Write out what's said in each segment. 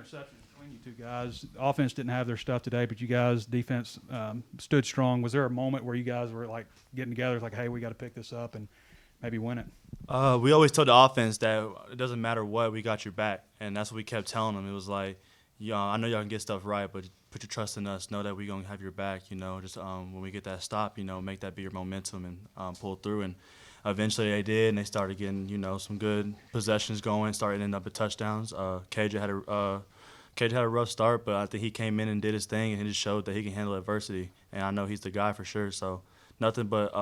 interceptions between you two guys. Offense didn't have their stuff today, but you guys, defense, stood strong. Was there a moment where you guys were like getting together, like, hey, we got to pick this up and maybe win it? We always told the offense that it doesn't matter what, we got your back, and that's what we kept telling them. It was like, I know y'all can get stuff right, but put your trust in us. Know that we're gonna have your back. Just when we get that stop, make that be your momentum and pull through. And eventually they did, and they started getting some good possessions going, started ending up with touchdowns. KJ had a rough start, but I think he came in and did his thing, and he just showed that he can handle adversity. And I know he's the guy for sure. So nothing but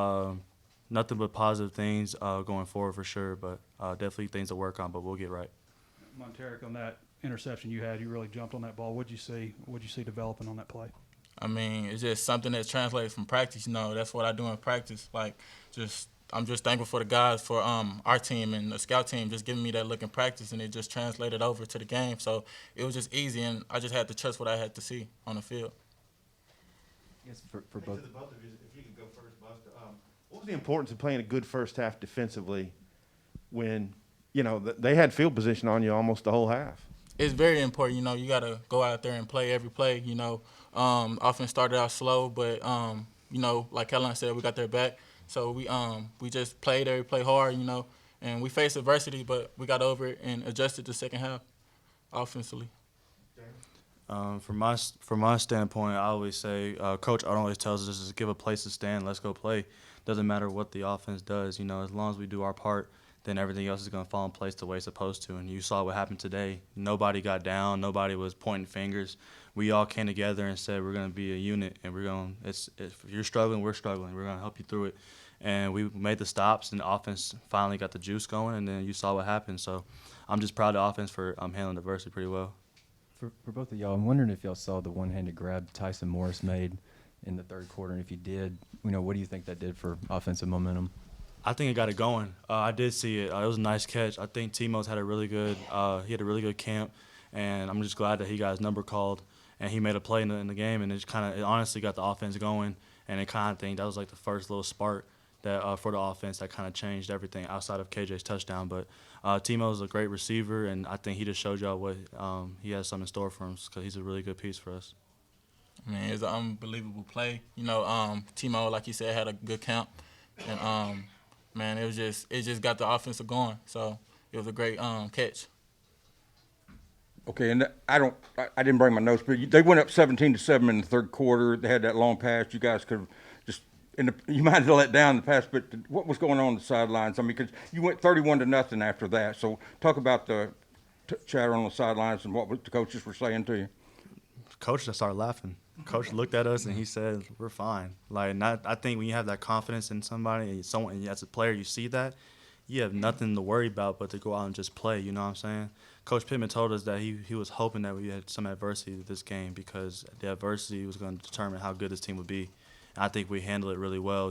positive things going forward for sure. But definitely things to work on, but we'll get right. Montaric, on that interception you had, you really jumped on that ball. What'd you see developing on that play? I mean, it's just something that translates from practice. That's what I do in practice. I'm just thankful for the guys, for our team and the scout team, just giving me that look in practice, and it just translated over to the game. So it was just easy, and I just had to trust what I had to see on the field. Yes, for both. To the both of you, if you could go first, Buster. What was the importance of playing a good first half defensively when they had field position on you almost the whole half? It's very important. You got to go out there and play every play. Offense started out slow, but like Catalon said, we got their back. So we just played every play hard, and we faced adversity, but we got over it and adjusted the second half offensively. From my standpoint, I always say, Coach always tells us just give a place to stand, let's go play. Doesn't matter what the offense does, as long as we do our part, then everything else is going to fall in place the way it's supposed to. And you saw what happened today. Nobody got down. Nobody was pointing fingers. We all came together and said we're going to be a unit, and if you're struggling, we're struggling. We're going to help you through it. And we made the stops, and the offense finally got the juice going, and then you saw what happened. So I'm just proud of the offense for handling adversity pretty well. For both of y'all, I'm wondering if y'all saw the one-handed grab Tyson Morris made in the third quarter, and if you did, what do you think that did for offensive momentum? I think it got it going. I did see it. It was a nice catch. I think Timo's had a really good camp, and I'm just glad that he got his number called, and he made a play in the game, and it honestly got the offense going, and I kind of think that was like the first little spark that for the offense that kind of changed everything outside of KJ's touchdown. But Timo's a great receiver, and I think he just showed y'all what he has something in store for him because he's a really good piece for us. I mean, it's an unbelievable play. Timo, like you said, had a good camp, and man, it just got the offense going. So it was a great catch. Okay, and I didn't bring my notes, but they went up 17-7 in the third quarter. They had that long pass. You guys could have just you might have let down the pass, but what was going on the sidelines? I mean, because you went 31-0 after that. So talk about the chatter on the sidelines and what the coaches were saying to you. Coach just started laughing. Coach looked at us and he said, "We're fine." I think when you have that confidence in somebody and as a player you see that, you have nothing to worry about but to go out and just play. You know what I'm saying? Coach Pittman told us that he was hoping that we had some adversity to this game because the adversity was going to determine how good this team would be. And I think we handled it really well,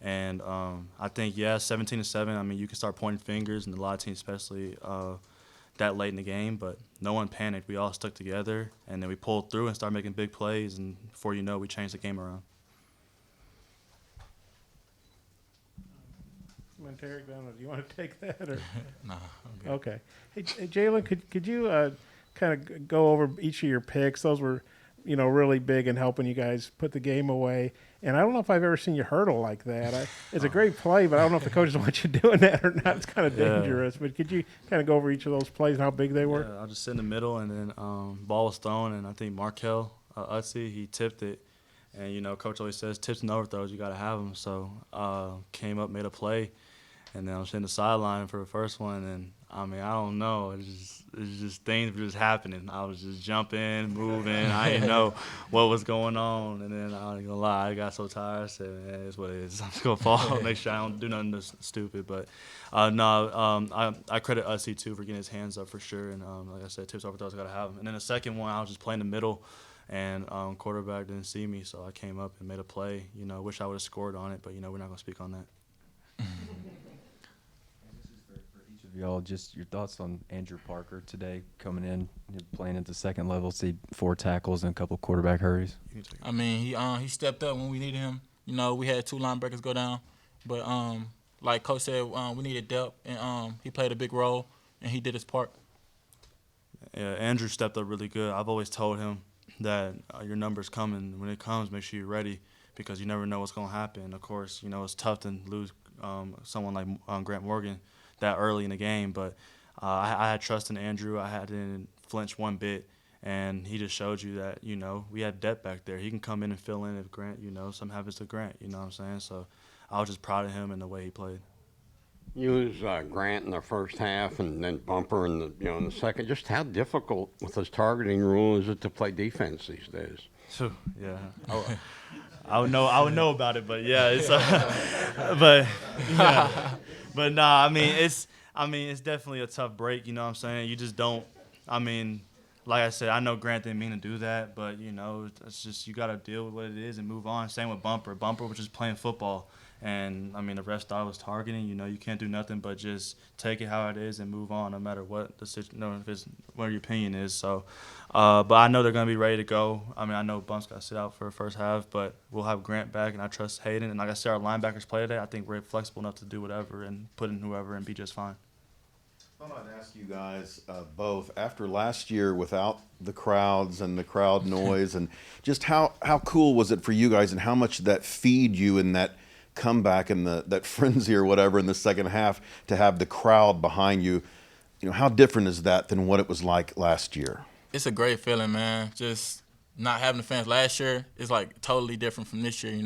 And I think 17-7. I mean, you can start pointing fingers, and a lot of teams, especially that late in the game, but no one panicked. We all stuck together, and then we pulled through and started making big plays, and before you know it, we changed the game around. Montaric, do you want to take that? Or? Nah, I'm good. Okay. Hey, Jalen, could you kind of go over each of your picks? Those were, really big in helping you guys put the game away. And I don't know if I've ever seen you hurdle like that. It's a great play, but I don't know if the coaches want you doing that or not. It's kind of dangerous. But could you kind of go over each of those plays and how big they were? Yeah, I'll just sit in the middle, and then ball was thrown, and I think Markel Utsi, he tipped it. And, Coach always says tips and overthrows, you got to have them. So came up, made a play, and then I was sitting the sideline for the first one, and I don't know. It's just things were just happening. I was just jumping, moving. I didn't know what was going on. And then I ain't gonna lie, I got so tired. I said, man, it's what it is. I'm just gonna fall. Make sure I don't do nothing stupid. But I credit Ussie too for getting his hands up for sure. And like I said, tips overthrows, gotta have them. And then the second one, I was just playing the middle, and quarterback didn't see me, so I came up and made a play. Wish I would have scored on it, but we're not gonna speak on that. Y'all, just your thoughts on Andrew Parker today coming in, playing at the second level, see 4 tackles and a couple quarterback hurries. I mean, he stepped up when we needed him. We had 2 linebackers go down, but like Coach said, we needed depth, and he played a big role, and he did his part. Andrew stepped up really good. I've always told him that your number's coming. When it comes, make sure you're ready because you never know what's going to happen. Of course, it's tough to lose someone like Grant Morgan that early in the game, but I had trust in Andrew. I didn't flinch one bit, and he just showed you that, we had depth back there. He can come in and fill in if Grant, something happens to Grant, you know what I'm saying? So I was just proud of him and the way he played. You lose Grant in the first half and then Bumper in the second. Just how difficult with this targeting rule is it to play defense these days? Yeah, I would know about it, but yeah, it's but yeah, but nah. It's definitely a tough break. You know what I'm saying? You just don't. Like I said, I know Grant didn't mean to do that, but it's just you got to deal with what it is and move on. Same with Bumper. Bumper was just playing football. And, the rest thought I was targeting. You can't do nothing but just take it how it is and move on no matter what what your opinion is. So, but I know they're going to be ready to go. I know Bump's got to sit out for the first half, but we'll have Grant back, and I trust Hayden. And like I said, our linebackers play today. I think we're flexible enough to do whatever and put in whoever and be just fine. I thought I'd ask you guys both, after last year without the crowds and the crowd noise, and just how cool was it for you guys and how much did that feed you in that comeback and that frenzy or whatever in the second half to have the crowd behind you? How different is that than what it was like last year? It's a great feeling, man. Just not having the fans last year is like totally different from this year,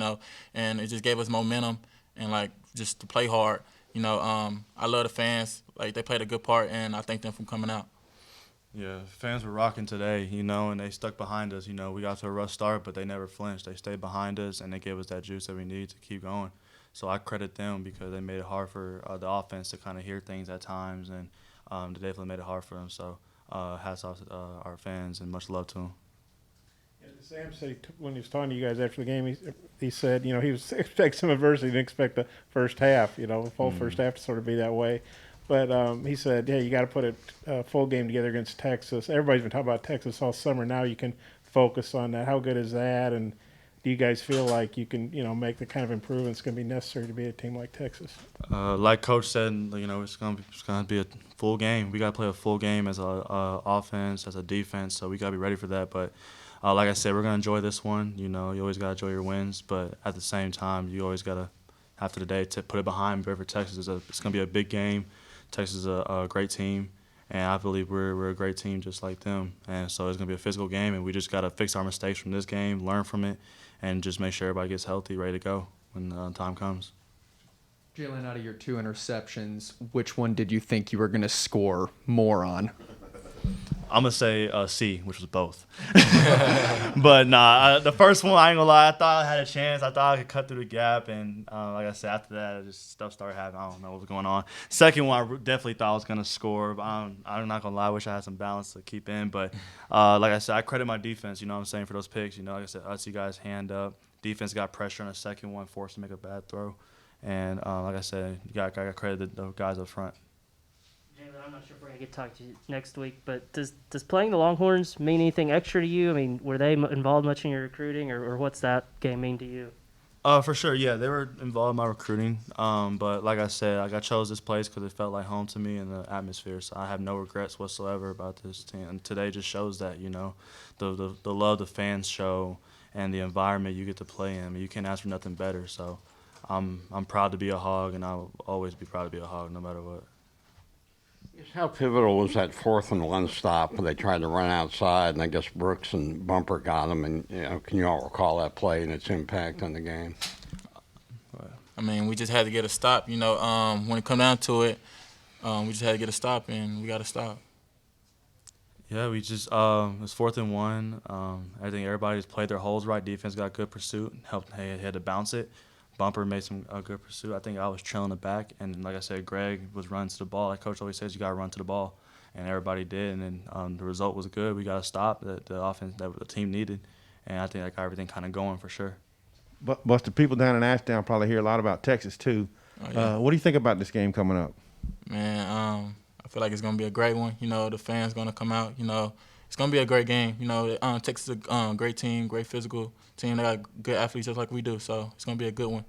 and it just gave us momentum and like just to play hard. I love the fans. Like, they played a good part, and I thank them for coming out. Yeah, fans were rocking today, and they stuck behind us. We got to a rough start, but they never flinched. They stayed behind us, and they gave us that juice that we need to keep going. So I credit them because they made it hard for the offense to kind of hear things at times, and they definitely made it hard for them. So hats off to our fans, and much love to them. Sam said when he was talking to you guys after the game, he said, he was expecting some adversity, didn't expect the first half, the full first half to sort of be that way. But he said, you got to put a full game together against Texas. Everybody's been talking about Texas all summer. Now you can focus on that. How good is that? And do you guys feel like you can, make the kind of improvements going to be necessary to beat a team like Texas? Like Coach said, it's going to be a full game. We got to play a full game as a offense, as a defense. So we got to be ready for that. But like I said, we're going to enjoy this one. You always got to enjoy your wins. But at the same time, you always got to, after the day, to put it behind for Texas. It's going to be a big game. Texas is a great team, and I believe we're a great team just like them. And so it's going to be a physical game, and we just got to fix our mistakes from this game, learn from it, and just make sure everybody gets healthy, ready to go when time comes. Jalen, out of your 2 interceptions, which one did you think you were going to score more on? I'm going to say C, which was both. But nah, the first one, I ain't going to lie, I thought I had a chance. I thought I could cut through the gap. And like I said, after that, just stuff started happening. I don't know what was going on. Second one, I definitely thought I was going to score. But I'm not going to lie, I wish I had some balance to keep in. But like I said, I credit my defense, what I'm saying, for those picks. Like I said, I see guys hand up. Defense got pressure on the second one, forced to make a bad throw. And like I said, I got credit the guys up front. Jalen, I'm not sure if we're going to get to talk to you next week, but does playing the Longhorns mean anything extra to you? Were they involved much in your recruiting, or what's that game mean to you? For sure, yeah. They were involved in my recruiting. But like I said, I chose this place because it felt like home to me and the atmosphere. So I have no regrets whatsoever about this team. And today just shows that, the love the fans show and the environment you get to play in. You can't ask for nothing better. So I'm proud to be a Hog, and I'll always be proud to be a Hog no matter what. How pivotal was that 4th and 1 stop where they tried to run outside, and I guess Brooks and Bumper got them? And can you all recall that play and its impact on the game? We just had to get a stop. When it come down to it, we just had to get a stop, and we got a stop. Yeah, we just it was 4th and 1. I think everybody just played their holes right. Defense got good pursuit, had to bounce it. Bumper made some good pursuit. I think I was trailing the back, and like I said, Greg was running to the ball. Like Coach always says, you got to run to the ball, and everybody did. And then the result was good. We got a stop that the offense that the team needed, and I think that got everything kind of going for sure. But the people down in Ashdown probably hear a lot about Texas too. Oh, yeah. What do you think about this game coming up? Man, I feel like it's going to be a great one. The fans going to come out. It's going to be a great game. Texas is a great team, great physical team. They got good athletes just like we do, so it's going to be a good one.